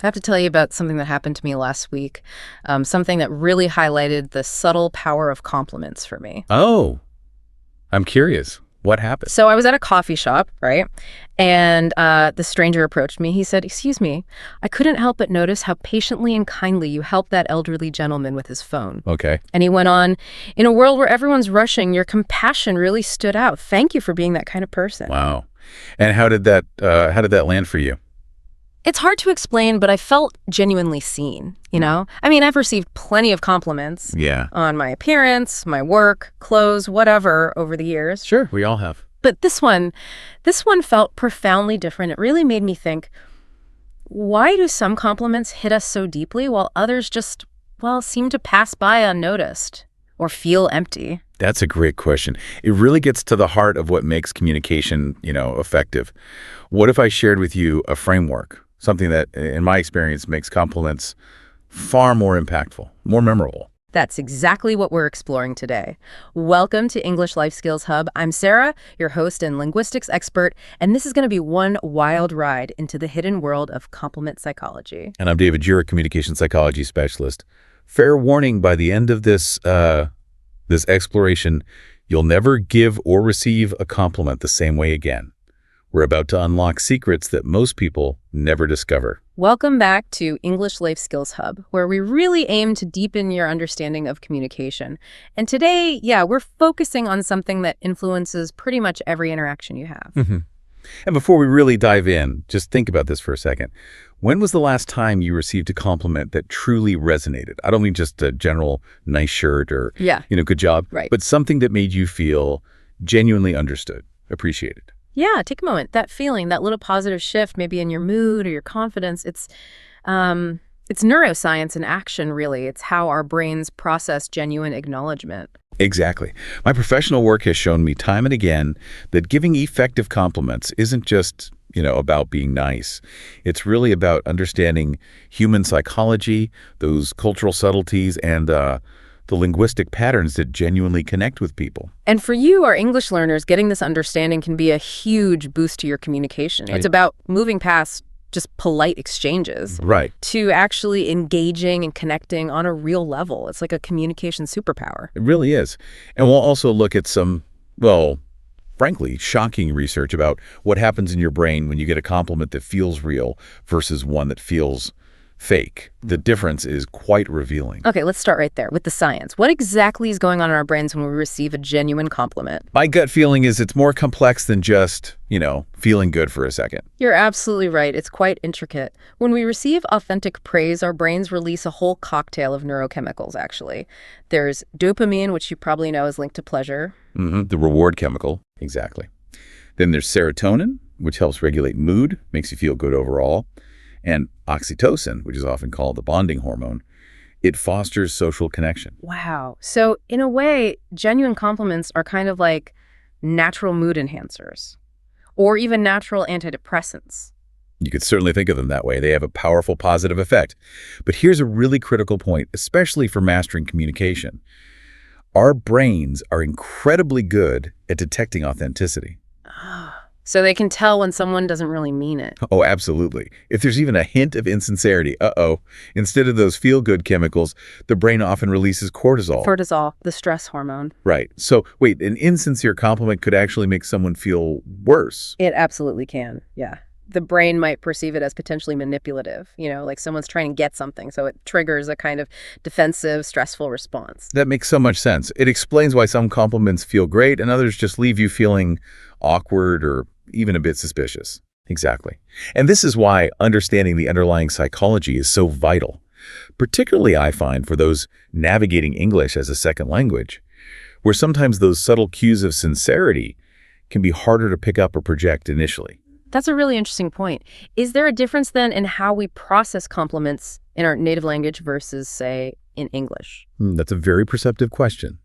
I have to tell you about something that happened to me last week, something that really highlighted the subtle power of compliments for me. Oh, I'm curious. What happened? So I was at a coffee shop, right? And the stranger approached me. He said, "Excuse me, I couldn't help but notice how patiently and kindly you helped that elderly gentleman with his phone." Okay. And he went on, "In a world where everyone's rushing, your compassion really stood out. Thank you for being that kind of person." Wow. And how did that land for you? It's hard to explain, but I felt genuinely seen, you know? I mean, I've received plenty of compliments Yeah. on my appearance, my work, clothes, whatever, over the years. Sure, we all have. But this one felt profoundly different. It really made me think, why do some compliments hit us so deeply while others just, well, seem to pass by unnoticed or feel empty? That's a great question. It really gets to the heart of what makes communication, effective. What if I shared with you a framework, something that, in my experience, makes compliments far more impactful, more memorable? That's exactly what we're exploring today. Welcome to English Life Skills Hub. I'm Sarah, your host and linguistics expert, and this is going to be one wild ride into the hidden world of compliment psychology. And I'm David, you're a communication psychology specialist. Fair warning, by the end of this exploration, you'll never give or receive a compliment the same way again. We're about to unlock secrets that most people never discover. Welcome back to English Life Skills Hub, where we really aim to deepen your understanding of communication. And today, we're focusing on something that influences pretty much every interaction you have. Mm-hmm. And before we really dive in, just think about this for a second. When was the last time you received a compliment that truly resonated? I don't mean just a general nice shirt or, good job, right, but something that made you feel genuinely understood, appreciated. Yeah, take a moment. That feeling, that little positive shift maybe in your mood or your confidence, it's neuroscience in action, really. It's how our brains process genuine acknowledgement. Exactly. My professional work has shown me time and again that giving effective compliments isn't just, about being nice. It's really about understanding human psychology, those cultural subtleties, and the linguistic patterns that genuinely connect with people. And for you, our English learners, getting this understanding can be a huge boost to your communication. It's about moving past just polite exchanges, right, to actually engaging and connecting on a real level. It's like a communication superpower. It really is. And we'll also look at some, frankly, shocking research about what happens in your brain when you get a compliment that feels real versus one that feels fake. The difference is quite revealing. Okay, let's start right there with the science. What exactly is going on in our brains when we receive a genuine compliment? My gut feeling is it's more complex than just, feeling good for a second. You're absolutely right. It's quite intricate. When we receive authentic praise, our brains release a whole cocktail of neurochemicals, actually. There's dopamine, which you probably know is linked to pleasure. Mm-hmm. The reward chemical. Exactly. Then there's serotonin, which helps regulate mood, makes you feel good overall. And oxytocin, which is often called the bonding hormone, it fosters social connection. Wow. So in a way, genuine compliments are kind of like natural mood enhancers or even natural antidepressants. You could certainly think of them that way. They have a powerful positive effect. But here's a really critical point, especially for mastering communication. Our brains are incredibly good at detecting authenticity. So they can tell when someone doesn't really mean it. Oh, absolutely. If there's even a hint of insincerity, instead of those feel-good chemicals, the brain often releases cortisol. Cortisol, the stress hormone. Right. So, wait, an insincere compliment could actually make someone feel worse. It absolutely can, yeah. The brain might perceive it as potentially manipulative, like someone's trying to get something, so it triggers a kind of defensive, stressful response. That makes so much sense. It explains why some compliments feel great and others just leave you feeling awkward or even a bit suspicious. Exactly. And this is why understanding the underlying psychology is so vital, particularly I find for those navigating English as a second language, where sometimes those subtle cues of sincerity can be harder to pick up or project initially. That's a really interesting point. Is there a difference then in how we process compliments in our native language versus, say, in English? That's a very perceptive question.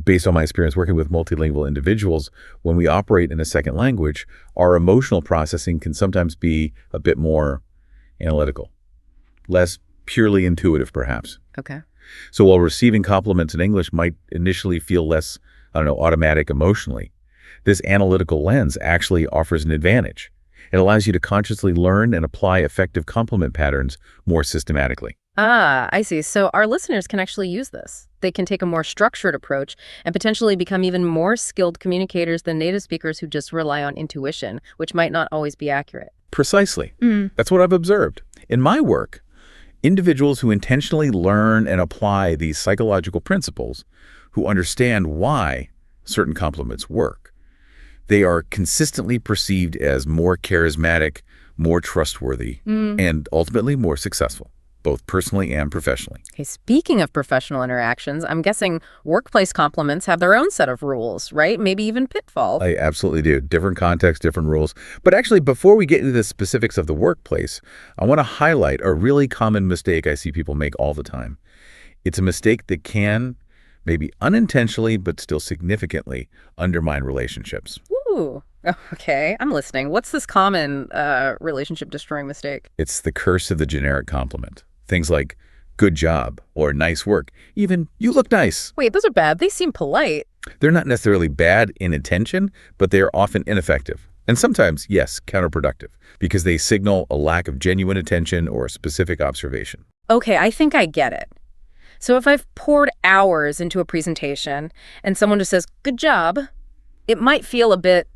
Based on my experience working with multilingual individuals, when we operate in a second language, our emotional processing can sometimes be a bit more analytical, less purely intuitive, perhaps. Okay. So while receiving compliments in English might initially feel less, automatic emotionally, this analytical lens actually offers an advantage. It allows you to consciously learn and apply effective compliment patterns more systematically. Ah, I see. So our listeners can actually use this. They can take a more structured approach and potentially become even more skilled communicators than native speakers who just rely on intuition, which might not always be accurate. Precisely. That's what I've observed. In my work, individuals who intentionally learn and apply these psychological principles, who understand why certain compliments work, they are consistently perceived as more charismatic, more trustworthy, and ultimately more successful, both personally and professionally. Okay, speaking of professional interactions, I'm guessing workplace compliments have their own set of rules, right? Maybe even pitfalls. I absolutely do. Different contexts, different rules. But actually, before we get into the specifics of the workplace, I want to highlight a really common mistake I see people make all the time. It's a mistake that can, maybe unintentionally, but still significantly, undermine relationships. Ooh, okay, I'm listening. What's this common relationship-destroying mistake? It's the curse of the generic compliment. Things like, good job, or nice work. Even, you look nice. Wait, those are bad. They seem polite. They're not necessarily bad in intention, but they are often ineffective. And sometimes, yes, counterproductive, because they signal a lack of genuine attention or a specific observation. Okay, I think I get it. So if I've poured hours into a presentation and someone just says, good job, it might feel a bit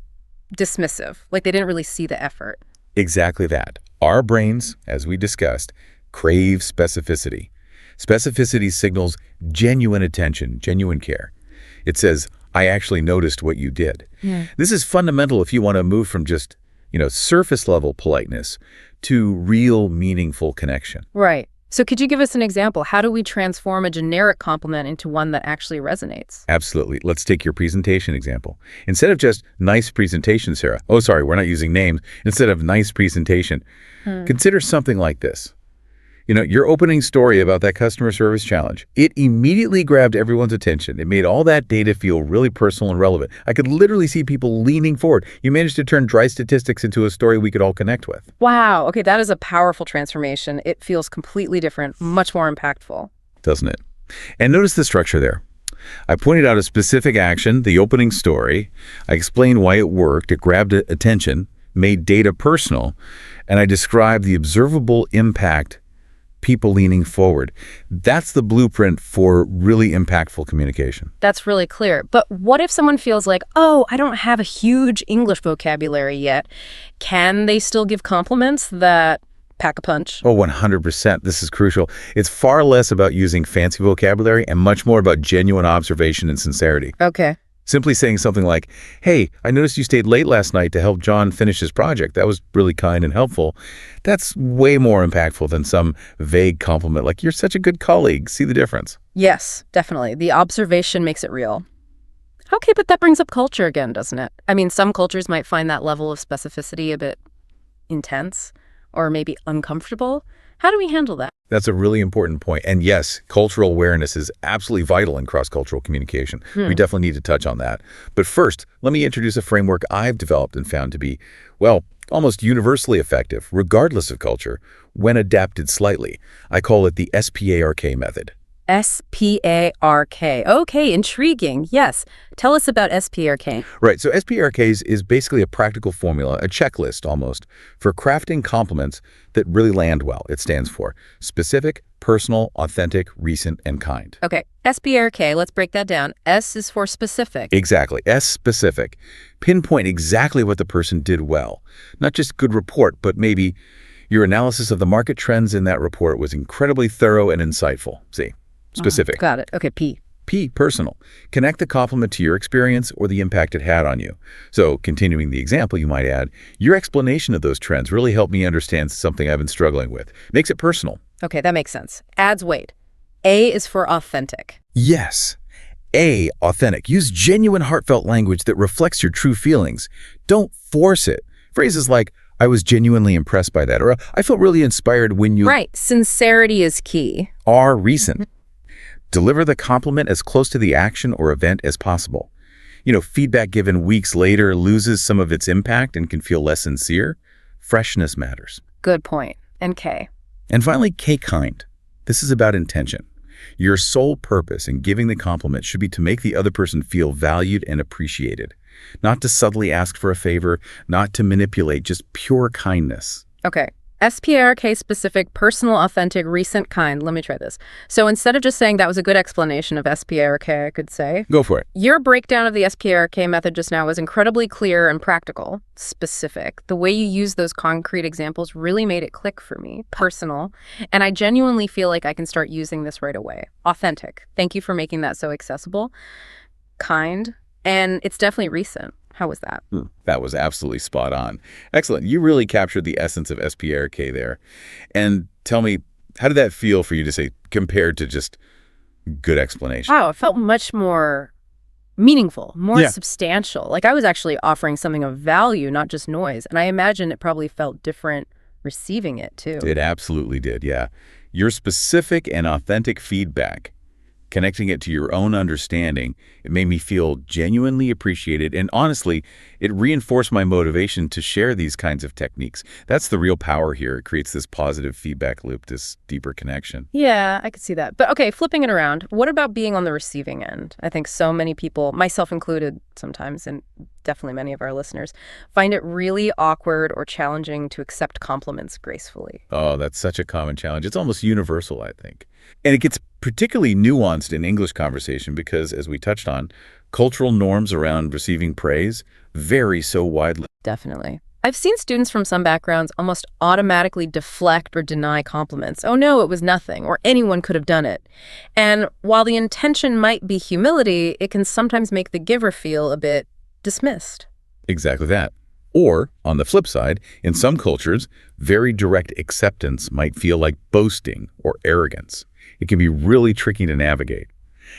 dismissive, like they didn't really see the effort. Exactly that. Our brains, as we discussed, crave specificity. Specificity signals genuine attention, genuine care. It says, I actually noticed what you did. This is fundamental if you want to move from just, surface level politeness to real meaningful connection. Right. So could you give us an example? How do we transform a generic compliment into one that actually resonates? Absolutely. Let's take your presentation example. Instead of just nice presentation, Sarah. Oh, sorry, we're not using names. Instead of nice presentation, consider something like this. Your opening story about that customer service challenge, it immediately grabbed everyone's attention. It made all that data feel really personal and relevant. I could literally see people leaning forward. You managed to turn dry statistics into a story we could all connect with. Wow. Okay, that is a powerful transformation. It feels completely different, much more impactful. Doesn't it? And notice the structure there. I pointed out a specific action, the opening story. I explained why it worked. It grabbed attention, made data personal, and I described the observable impact people leaning forward. That's the blueprint for really impactful communication. That's really clear. But what if someone feels like, oh, I don't have a huge English vocabulary yet? Can they still give compliments that pack a punch? Oh, 100%. This is crucial. It's far less about using fancy vocabulary and much more about genuine observation and sincerity. Okay. Simply saying something like, hey, I noticed you stayed late last night to help John finish his project. That was really kind and helpful. That's way more impactful than some vague compliment like, you're such a good colleague. See the difference? Yes, definitely. The observation makes it real. Okay, but that brings up culture again, doesn't it? I mean, some cultures might find that level of specificity a bit intense or maybe uncomfortable. How do we handle that? That's a really important point. And yes, cultural awareness is absolutely vital in cross-cultural communication. We definitely need to touch on that. But first, let me introduce a framework I've developed and found to be, well, almost universally effective, regardless of culture, when adapted slightly. I call it the SPARK method. SPARK. Okay, intriguing. Yes. Tell us about SPARK. Right, so SPARK is basically a practical formula, a checklist almost, for crafting compliments that really land well. It stands for specific, personal, authentic, recent, and kind. Okay, SPARK, let's break that down. S is for specific. Exactly, S specific. Pinpoint exactly what the person did well. Not just good report, but maybe your analysis of the market trends in that report was incredibly thorough and insightful. See? Specific. Got it. Okay, P. P, personal. Connect the compliment to your experience or the impact it had on you. So, continuing the example, you might add, your explanation of those trends really helped me understand something I've been struggling with. Makes it personal. Okay, that makes sense. Adds weight. A is for authentic. Yes. A, authentic. Use genuine, heartfelt language that reflects your true feelings. Don't force it. Phrases like, I was genuinely impressed by that, or I felt really inspired when you... Right. Sincerity is key. Are recent. Deliver the compliment as close to the action or event as possible. Feedback given weeks later loses some of its impact and can feel less sincere. Freshness matters. Good point. And K. And finally, K, kind. This is about intention. Your sole purpose in giving the compliment should be to make the other person feel valued and appreciated. Not to subtly ask for a favor, not to manipulate, just pure kindness. Okay. SPARK specific, personal, authentic, recent, kind. Let me try this. So instead of just saying that was a good explanation of SPARK, I could say, Go for it. your breakdown of the SPARK method just now was incredibly clear and practical, specific. The way you use those concrete examples really made it click for me, personal, and I genuinely feel like I can start using this right away. Authentic. Thank you for making that so accessible. Kind. And it's definitely recent. How was that? That was absolutely spot on. Excellent. You really captured the essence of SPARK there. And tell me, how did that feel for you to say compared to just good explanation? Wow, it felt much more meaningful, more Yeah. substantial. Like I was actually offering something of value, not just noise. And I imagine it probably felt different receiving it too. It absolutely did, yeah. Your specific and authentic feedback, connecting it to your own understanding, it made me feel genuinely appreciated. And honestly, it reinforced my motivation to share these kinds of techniques. That's the real power here. It creates this positive feedback loop, this deeper connection. Yeah, I could see that. But okay, flipping it around, what about being on the receiving end? I think so many people, myself included sometimes, and definitely many of our listeners, find it really awkward or challenging to accept compliments gracefully. Oh, that's such a common challenge. It's almost universal, I think. And it gets particularly nuanced in English conversation because, as we touched on, cultural norms around receiving praise vary so widely. Definitely. I've seen students from some backgrounds almost automatically deflect or deny compliments. Oh no, it was nothing, or anyone could have done it. And while the intention might be humility, it can sometimes make the giver feel a bit dismissed. Exactly that. Or, on the flip side, in some cultures, very direct acceptance might feel like boasting or arrogance. It can be really tricky to navigate.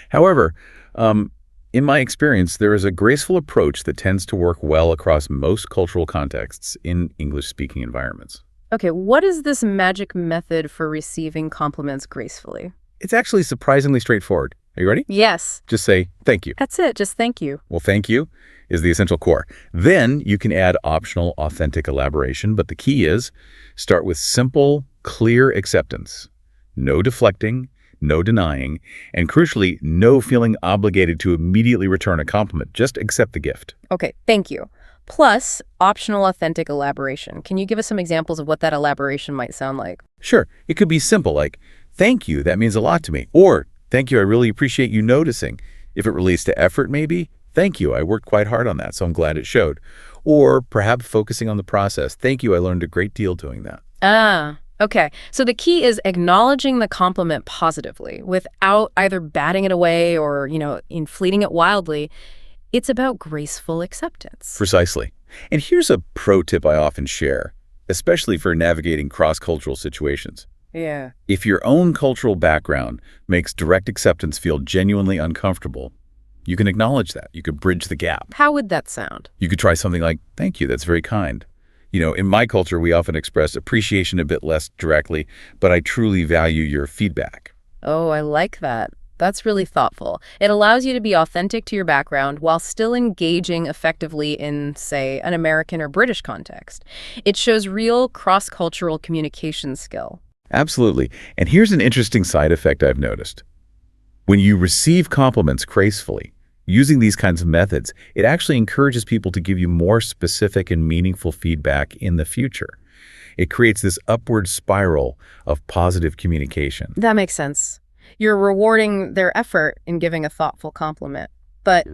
However, in my experience, there is a graceful approach that tends to work well across most cultural contexts in English-speaking environments. Okay, what is this magic method for receiving compliments gracefully? It's actually surprisingly straightforward. Are you ready? Yes. Just say, thank you. That's it. Just thank you. Well, thank you is the essential core. Then you can add optional, authentic elaboration, but the key is start with simple, clear acceptance. No deflecting, no denying, and crucially, no feeling obligated to immediately return a compliment. Just accept the gift. Okay, thank you. Plus, optional authentic elaboration. Can you give us some examples of what that elaboration might sound like? Sure, it could be simple like, thank you, that means a lot to me. Or, thank you, I really appreciate you noticing. If it relates to effort, maybe, thank you, I worked quite hard on that, so I'm glad it showed. Or perhaps focusing on the process. Thank you, I learned a great deal doing that. Okay, so the key is acknowledging the compliment positively without either batting it away or, inflating it wildly. It's about graceful acceptance. Precisely. And here's a pro tip I often share, especially for navigating cross-cultural situations. Yeah. If your own cultural background makes direct acceptance feel genuinely uncomfortable, you can acknowledge that. You could bridge the gap. How would that sound? You could try something like, thank you, that's very kind. In my culture, we often express appreciation a bit less directly, but I truly value your feedback. Oh, I like that. That's really thoughtful. It allows you to be authentic to your background while still engaging effectively in, say, an American or British context. It shows real cross-cultural communication skill. Absolutely. And here's an interesting side effect I've noticed. When you receive compliments gracefully, using these kinds of methods, it actually encourages people to give you more specific and meaningful feedback in the future. It creates this upward spiral of positive communication. That makes sense. You're rewarding their effort in giving a thoughtful compliment. But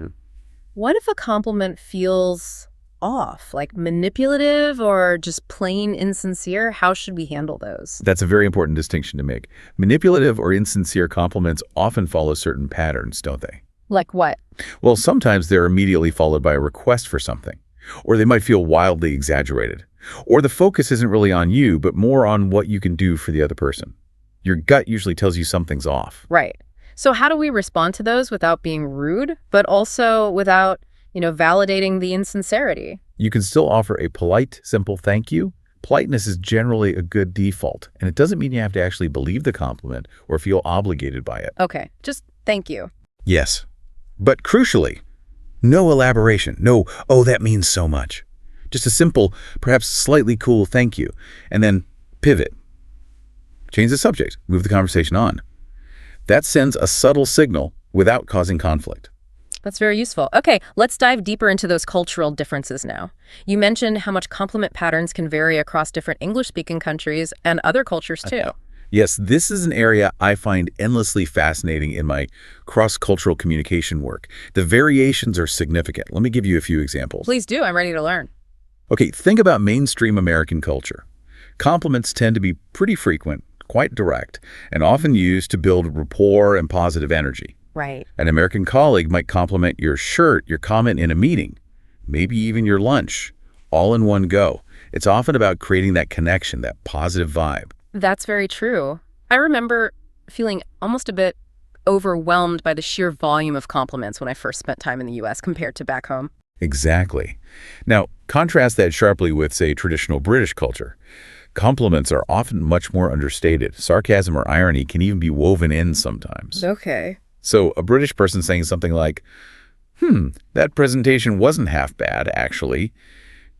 what if a compliment feels off, like manipulative or just plain insincere? How should we handle those? That's a very important distinction to make. Manipulative or insincere compliments often follow certain patterns, don't they? Like what? Well, sometimes they're immediately followed by a request for something, or they might feel wildly exaggerated, or the focus isn't really on you, but more on what you can do for the other person. Your gut usually tells you something's off. Right. So how do we respond to those without being rude, but also without, validating the insincerity? You can still offer a polite, simple thank you. Politeness is generally a good default, and it doesn't mean you have to actually believe the compliment or feel obligated by it. Okay, just thank you. Yes. But crucially, no elaboration, no, oh, that means so much. Just a simple, perhaps slightly cool thank you, and then pivot. Change the subject, move the conversation on. That sends a subtle signal without causing conflict. That's very useful. Okay, let's dive deeper into those cultural differences now. You mentioned how much compliment patterns can vary across different English-speaking countries and other cultures too. Yes, this is an area I find endlessly fascinating in my cross-cultural communication work. The variations are significant. Let me give you a few examples. Please do. I'm ready to learn. Okay, think about mainstream American culture. Compliments tend to be pretty frequent, quite direct, and often used to build rapport and positive energy. Right. An American colleague might compliment your shirt, your comment in a meeting, maybe even your lunch, all in one go. It's often about creating that connection, that positive vibe. That's very true. I remember feeling almost a bit overwhelmed by the sheer volume of compliments when I first spent time in the US compared to back home. Exactly. Now, contrast that sharply with, say, traditional British culture. Compliments are often much more understated. Sarcasm or irony can even be woven in sometimes. Okay. So a British person saying something like, that presentation wasn't half bad, actually,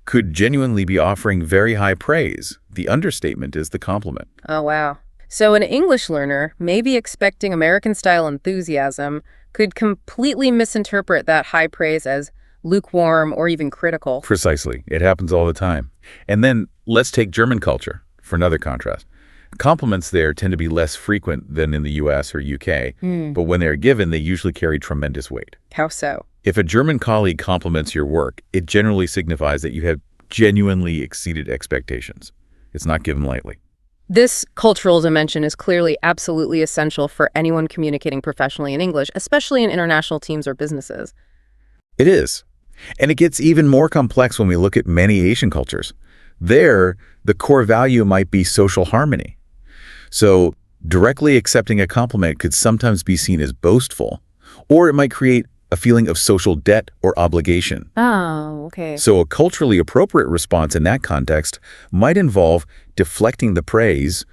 could genuinely be offering very high praise. The understatement is the compliment. Oh, wow. So an English learner, maybe expecting American-style enthusiasm, could completely misinterpret that high praise as lukewarm or even critical. Precisely. It happens all the time. And then let's take German culture for another contrast. Compliments there tend to be less frequent than in the US or UK, but when they're given, they usually carry tremendous weight. How so? If a German colleague compliments your work, it generally signifies that you have genuinely exceeded expectations. It's not given lightly. This cultural dimension is clearly absolutely essential for anyone communicating professionally in English, especially in international teams or businesses. It is. And it gets even more complex when we look at many Asian cultures. There, the core value might be social harmony. So directly accepting a compliment could sometimes be seen as boastful, or it might create a feeling of social debt or obligation. Oh, okay. So a culturally appropriate response in that context might involve deflecting the praise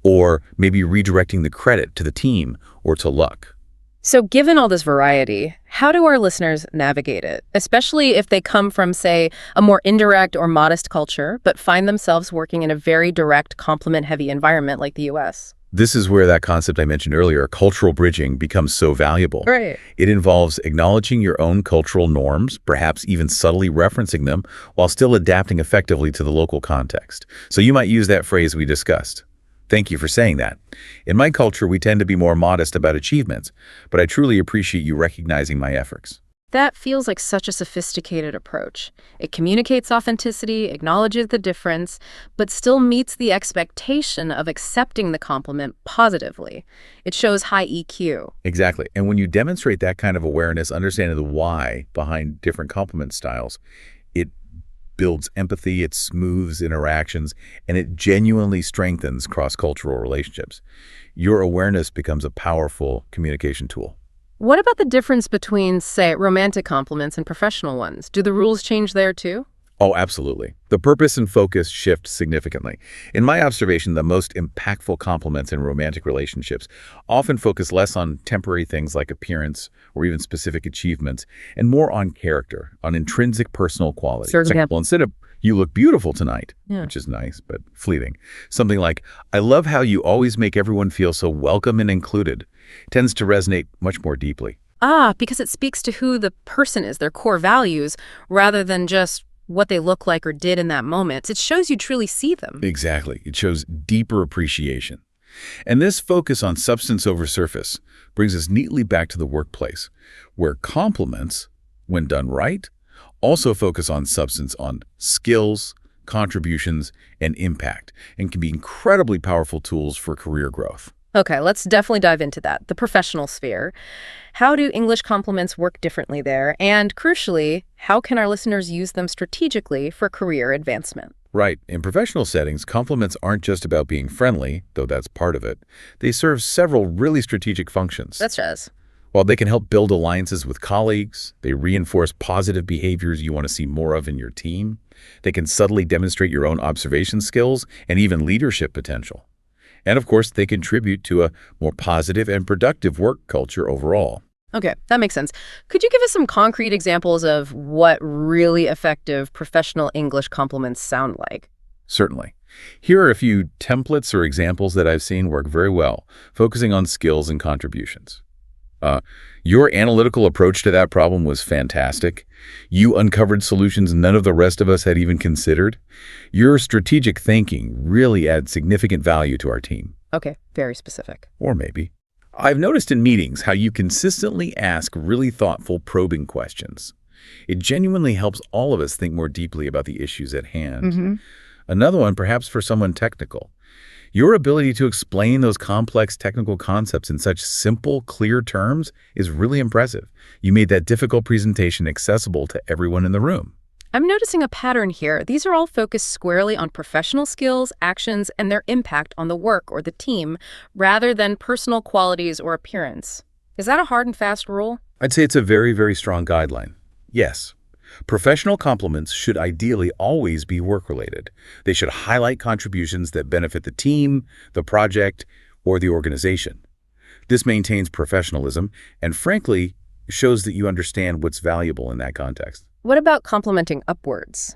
or maybe redirecting the credit to the team or to luck. So given all this variety, how do our listeners navigate it, especially if they come from, say, a more indirect or modest culture, but find themselves working in a very direct, compliment-heavy environment like the U.S.? This is where that concept I mentioned earlier, cultural bridging, becomes so valuable. Right. It involves acknowledging your own cultural norms, perhaps even subtly referencing them, while still adapting effectively to the local context. So you might use that phrase we discussed. Thank you for saying that. In my culture, we tend to be more modest about achievements, but I truly appreciate you recognizing my efforts. That feels like such a sophisticated approach. It communicates authenticity, acknowledges the difference, but still meets the expectation of accepting the compliment positively. It shows high EQ. Exactly. And when you demonstrate that kind of awareness, understanding the why behind different compliment styles, it builds empathy, it smooths interactions, and it genuinely strengthens cross-cultural relationships. Your awareness becomes a powerful communication tool. What about the difference between, say, romantic compliments and professional ones? Do the rules change there too? Oh, absolutely. The purpose and focus shift significantly. In my observation, the most impactful compliments in romantic relationships often focus less on temporary things like appearance or even specific achievements, and more on character, on intrinsic personal quality. For example, instead of, "You look beautiful tonight," which is nice, but fleeting, something like, "I love how you always make everyone feel so welcome and included," tends to resonate much more deeply. Because it speaks to who the person is, their core values, rather than just what they look like or did in that moment. It shows you truly see them. Exactly. It shows deeper appreciation. And this focus on substance over surface brings us neatly back to the workplace, where compliments, when done right, also focus on substance, on skills, contributions, and impact, and can be incredibly powerful tools for career growth. Okay, let's definitely dive into that. The professional sphere. How do English compliments work differently there? And crucially, how can our listeners use them strategically for career advancement? Right. In professional settings, compliments aren't just about being friendly, though that's part of it. They serve several really strategic functions. Such as? While they can help build alliances with colleagues, they reinforce positive behaviors you want to see more of in your team. They can subtly demonstrate your own observation skills and even leadership potential. And of course, they contribute to a more positive and productive work culture overall. Okay, that makes sense. Could you give us some concrete examples of what really effective professional English compliments sound like? Certainly. Here are a few templates or examples that I've seen work very well, focusing on skills and contributions. Your analytical approach to that problem was fantastic. You uncovered solutions none of the rest of us had even considered. Your strategic thinking really adds significant value to our team. Okay, very specific. Or maybe. I've noticed in meetings how you consistently ask really thoughtful, probing questions. It genuinely helps all of us think more deeply about the issues at hand. Another one, perhaps for someone technical. Your ability to explain those complex technical concepts in such simple, clear terms is really impressive. You made that difficult presentation accessible to everyone in the room. I'm noticing a pattern here. These are all focused squarely on professional skills, actions, and their impact on the work or the team, rather than personal qualities or appearance. Is that a hard and fast rule? I'd say it's a very, very strong guideline. Yes. Professional compliments should ideally always be work-related. They should highlight contributions that benefit the team, the project, or the organization. This maintains professionalism and, frankly, shows that you understand what's valuable in that context. What about complimenting upwards?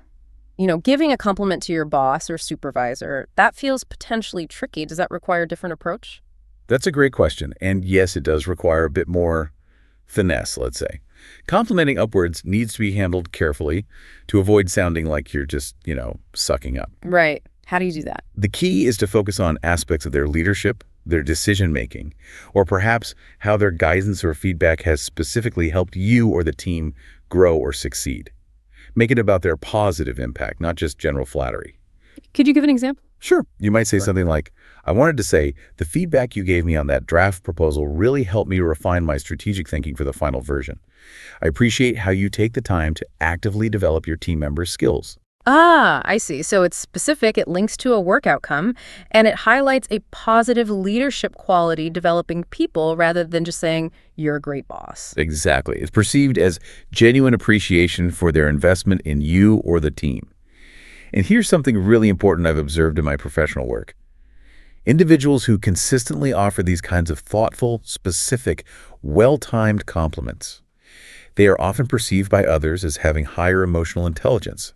Giving a compliment to your boss or supervisor, that feels potentially tricky. Does that require a different approach? That's a great question, and yes, it does require a bit more finesse, let's say. Complimenting upwards needs to be handled carefully to avoid sounding like you're just, sucking up. Right. How do you do that? The key is to focus on aspects of their leadership, their decision-making, or perhaps how their guidance or feedback has specifically helped you or the team grow or succeed. Make it about their positive impact, not just general flattery. Could you give an example? Sure. You might say something like, I wanted to say, the feedback you gave me on that draft proposal really helped me refine my strategic thinking for the final version. I appreciate how you take the time to actively develop your team members' skills. Ah, I see. So it's specific, it links to a work outcome, and it highlights a positive leadership quality developing people rather than just saying, you're a great boss. Exactly. It's perceived as genuine appreciation for their investment in you or the team. And here's something really important I've observed in my professional work. Individuals who consistently offer these kinds of thoughtful, specific, well-timed compliments. They are often perceived by others as having higher emotional intelligence.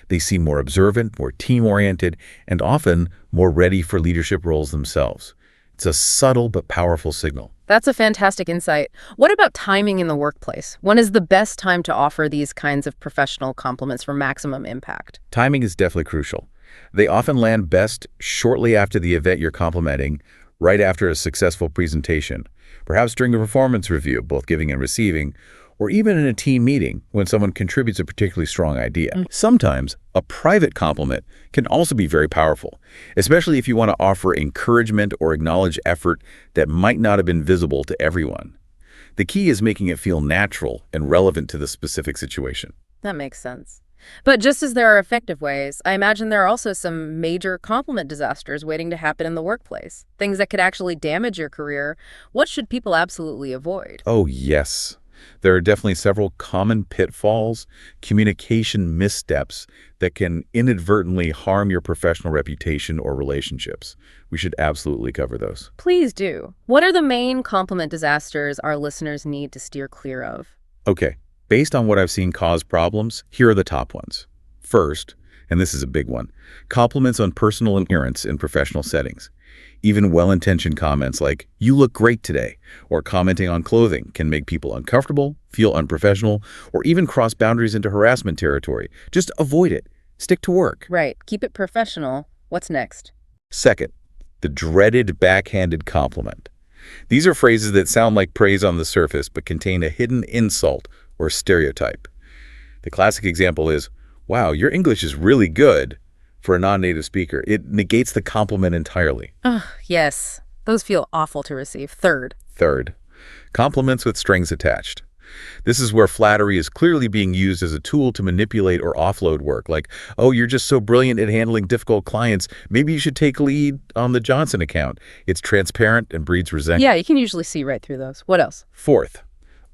They seem more observant, more team-oriented, and often more ready for leadership roles themselves. It's a subtle but powerful signal. That's a fantastic insight. What about timing in the workplace? When is the best time to offer these kinds of professional compliments for maximum impact? Timing is definitely crucial. They often land best shortly after the event you're complimenting, right after a successful presentation, perhaps during a performance review, both giving and receiving, or even in a team meeting when someone contributes a particularly strong idea. Sometimes a private compliment can also be very powerful, especially if you want to offer encouragement or acknowledge effort that might not have been visible to everyone. The key is making it feel natural and relevant to the specific situation. That makes sense. But just as there are effective ways, I imagine there are also some major compliment disasters waiting to happen in the workplace. Things that could actually damage your career. What should people absolutely avoid? Oh, yes. There are definitely several common pitfalls, communication missteps that can inadvertently harm your professional reputation or relationships. We should absolutely cover those. Please do. What are the main compliment disasters our listeners need to steer clear of? Okay, based on what I've seen cause problems, here are the top ones. First, and this is a big one, compliments on personal appearance in professional settings. Even well-intentioned comments like, you look great today, or commenting on clothing can make people uncomfortable, feel unprofessional, or even cross boundaries into harassment territory. Just avoid it. Stick to work. Right. Keep it professional. What's next? Second, the dreaded backhanded compliment. These are phrases that sound like praise on the surface but contain a hidden insult or stereotype. The classic example is, wow, your English is really good. For a non-native speaker, it negates the compliment entirely. Yes. Those feel awful to receive. Third, compliments with strings attached. This is where flattery is clearly being used as a tool to manipulate or offload work, like, oh, you're just so brilliant at handling difficult clients, maybe you should take lead on the Johnson account. It's transparent and breeds resentment. Yeah, you can usually see right through those. What else? Fourth,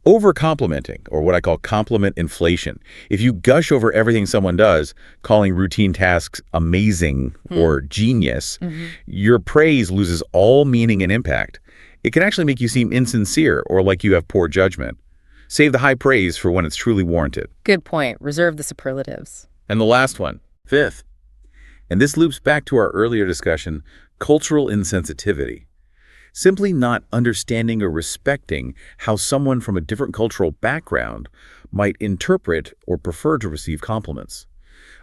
over-complimenting, or what I call compliment inflation. If you gush over everything someone does, calling routine tasks amazing or genius, your praise loses all meaning and impact. It can actually make you seem insincere or like you have poor judgment. Save the high praise for when it's truly warranted. Good point. Reserve the superlatives. And the last one, fifth. And this loops back to our earlier discussion, cultural insensitivity. Simply not understanding or respecting how someone from a different cultural background might interpret or prefer to receive compliments.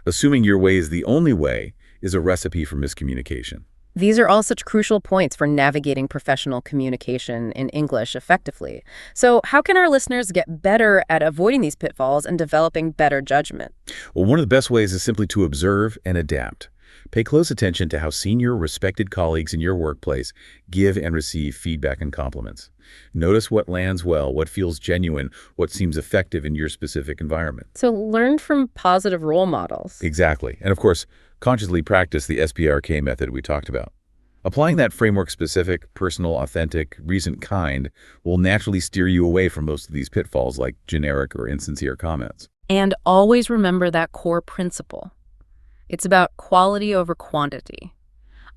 Assuming your way is the only way is a recipe for miscommunication. These are all such crucial points for navigating professional communication in English effectively. So, how can our listeners get better at avoiding these pitfalls and developing better judgment? Well, one of the best ways is simply to observe and adapt. Pay close attention to how senior, respected colleagues in your workplace give and receive feedback and compliments. Notice what lands well, what feels genuine, what seems effective in your specific environment. So, learn from positive role models. Exactly. And of course, consciously practice the SPRK method we talked about. Applying that framework-specific, personal, authentic, recent kind will naturally steer you away from most of these pitfalls like generic or insincere comments. And always remember that core principle. It's about quality over quantity.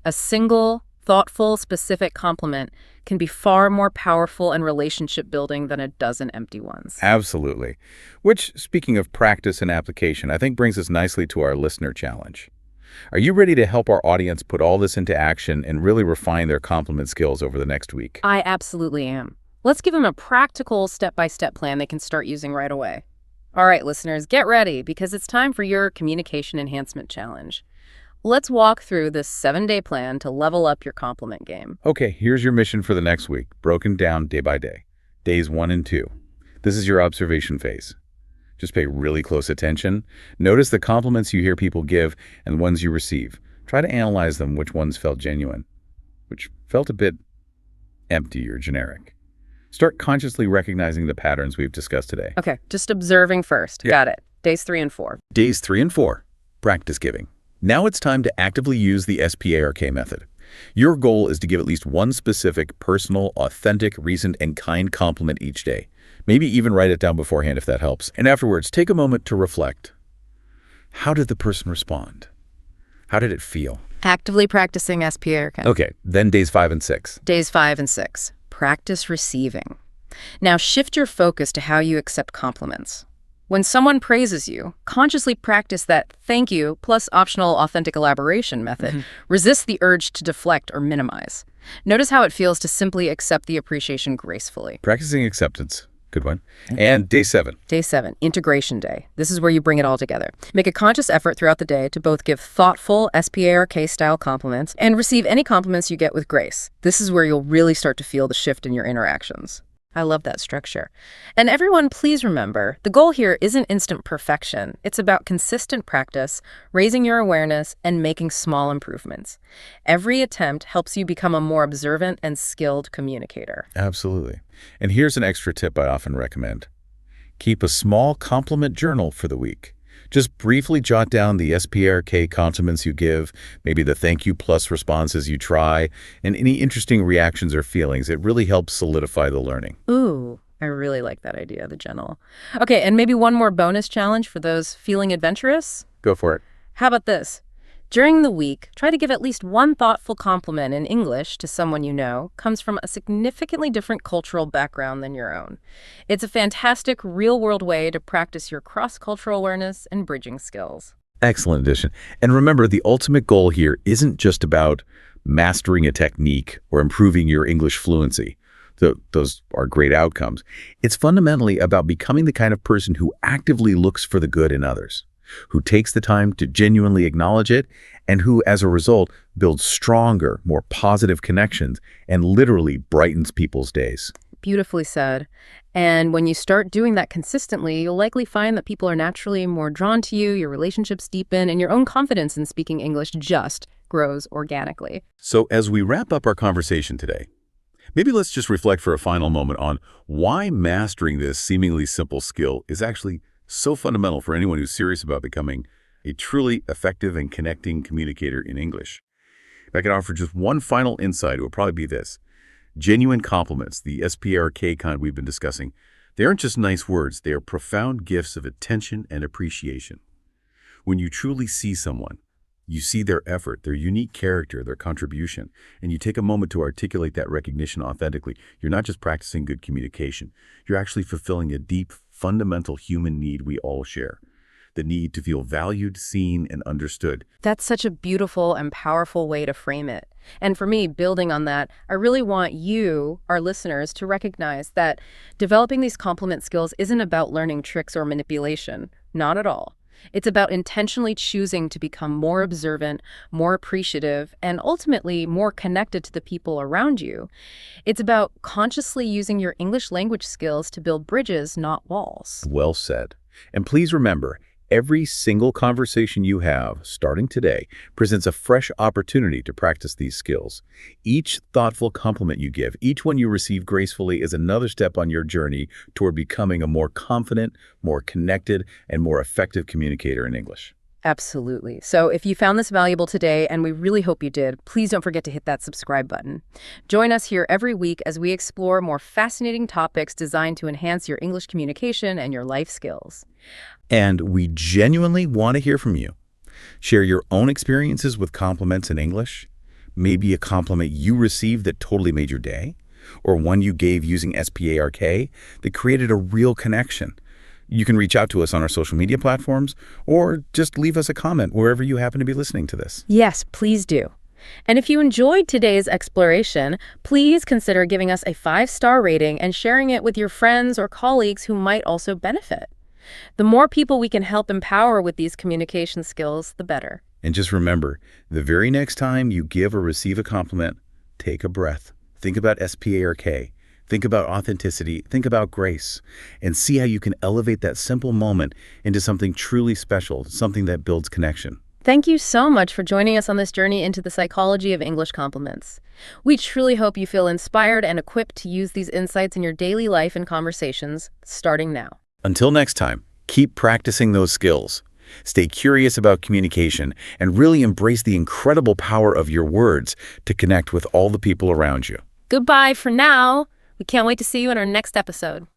A single, thoughtful, specific compliment can be far more powerful and relationship building than a dozen empty ones. Absolutely. Which, speaking of practice and application, I think brings us nicely to our listener challenge. Are you ready to help our audience put all this into action and really refine their compliment skills over the next week? I absolutely am. Let's give them a practical step-by-step plan they can start using right away. All right, listeners, get ready because it's time for your Communication Enhancement Challenge. Let's walk through this 7-day plan to level up your compliment game. Okay, here's your mission for the next week, broken down day by day. Days 1 and 2. This is your observation phase. Just pay really close attention. Notice the compliments you hear people give and the ones you receive. Try to analyze them, which ones felt genuine, which felt a bit empty or generic. Start consciously recognizing the patterns we've discussed today. Okay, just observing first. Yeah. Got it. Days 3 and 4. Days 3 and 4. Practice giving. Now it's time to actively use the SPARK method. Your goal is to give at least one specific, personal, authentic, recent, and kind compliment each day. Maybe even write it down beforehand if that helps. And afterwards, take a moment to reflect. How did the person respond? How did it feel? Actively practicing SPARK. Okay, then days 5 and 6. Days 5 and 6. Practice receiving. Now shift your focus to how you accept compliments. When someone praises you, consciously practice that thank you plus optional authentic elaboration method. Resist the urge to deflect or minimize. Notice how it feels to simply accept the appreciation gracefully. Practicing acceptance. Good one. And day 7. Day 7, integration day. This is where you bring it all together. Make a conscious effort throughout the day to both give thoughtful SPARK-style compliments and receive any compliments you get with grace. This is where you'll really start to feel the shift in your interactions. I love that structure. And everyone, please remember, the goal here isn't instant perfection. It's about consistent practice, raising your awareness, and making small improvements. Every attempt helps you become a more observant and skilled communicator. Absolutely. And here's an extra tip I often recommend. Keep a small compliment journal for the week. Just briefly jot down the SPARK compliments you give, maybe the thank you plus responses you try, and any interesting reactions or feelings. It really helps solidify the learning. Ooh, I really like that idea, the journal. Okay, and maybe one more bonus challenge for those feeling adventurous? Go for it. How about this? During the week, try to give at least one thoughtful compliment in English to someone you know comes from a significantly different cultural background than your own. It's a fantastic, real-world way to practice your cross-cultural awareness and bridging skills. Excellent addition. And remember, the ultimate goal here isn't just about mastering a technique or improving your English fluency. Those are great outcomes. It's fundamentally about becoming the kind of person who actively looks for the good in others, who takes the time to genuinely acknowledge it, and who, as a result, builds stronger, more positive connections and literally brightens people's days. Beautifully said. And when you start doing that consistently, you'll likely find that people are naturally more drawn to you, your relationships deepen, and your own confidence in speaking English just grows organically. So as we wrap up our conversation today, maybe let's just reflect for a final moment on why mastering this seemingly simple skill is actually so fundamental for anyone who's serious about becoming a truly effective and connecting communicator in English. If I could offer just one final insight, it would probably be this. Genuine compliments, the SPARK kind we've been discussing, they aren't just nice words, they are profound gifts of attention and appreciation. When you truly see someone, you see their effort, their unique character, their contribution, and you take a moment to articulate that recognition authentically. You're not just practicing good communication, you're actually fulfilling a deep, fundamental human need we all share. the need to feel valued, seen, and understood. That's such a beautiful and powerful way to frame it. And for me, building on that, I really want you, our listeners, to recognize that developing these compliment skills isn't about learning tricks or manipulation. Not at all. It's about intentionally choosing to become more observant, more appreciative, and ultimately more connected to the people around you. It's about consciously using your English language skills to build bridges, not walls. Well said. And please remember, every single conversation you have, starting today, presents a fresh opportunity to practice these skills. Each thoughtful compliment you give, each one you receive gracefully, is another step on your journey toward becoming a more confident, more connected, and more effective communicator in English. Absolutely. So if you found this valuable today, and we really hope you did, please don't forget to hit that subscribe button. Join us here every week as we explore more fascinating topics designed to enhance your English communication and your life skills. And we genuinely want to hear from you. Share your own experiences with compliments in English. Maybe a compliment you received that totally made your day, or one you gave using SPARK that created a real connection. You can reach out to us on our social media platforms, or just leave us a comment wherever you happen to be listening to this. Yes, please do. And if you enjoyed today's exploration, please consider giving us a 5-star rating and sharing it with your friends or colleagues who might also benefit. The more people we can help empower with these communication skills, the better. And just remember, the very next time you give or receive a compliment, take a breath. Think about SPARK. Think about authenticity, think about grace, and see how you can elevate that simple moment into something truly special, something that builds connection. Thank you so much for joining us on this journey into the psychology of English compliments. We truly hope you feel inspired and equipped to use these insights in your daily life and conversations, starting now. Until next time, keep practicing those skills. Stay curious about communication and really embrace the incredible power of your words to connect with all the people around you. Goodbye for now. We can't wait to see you in our next episode.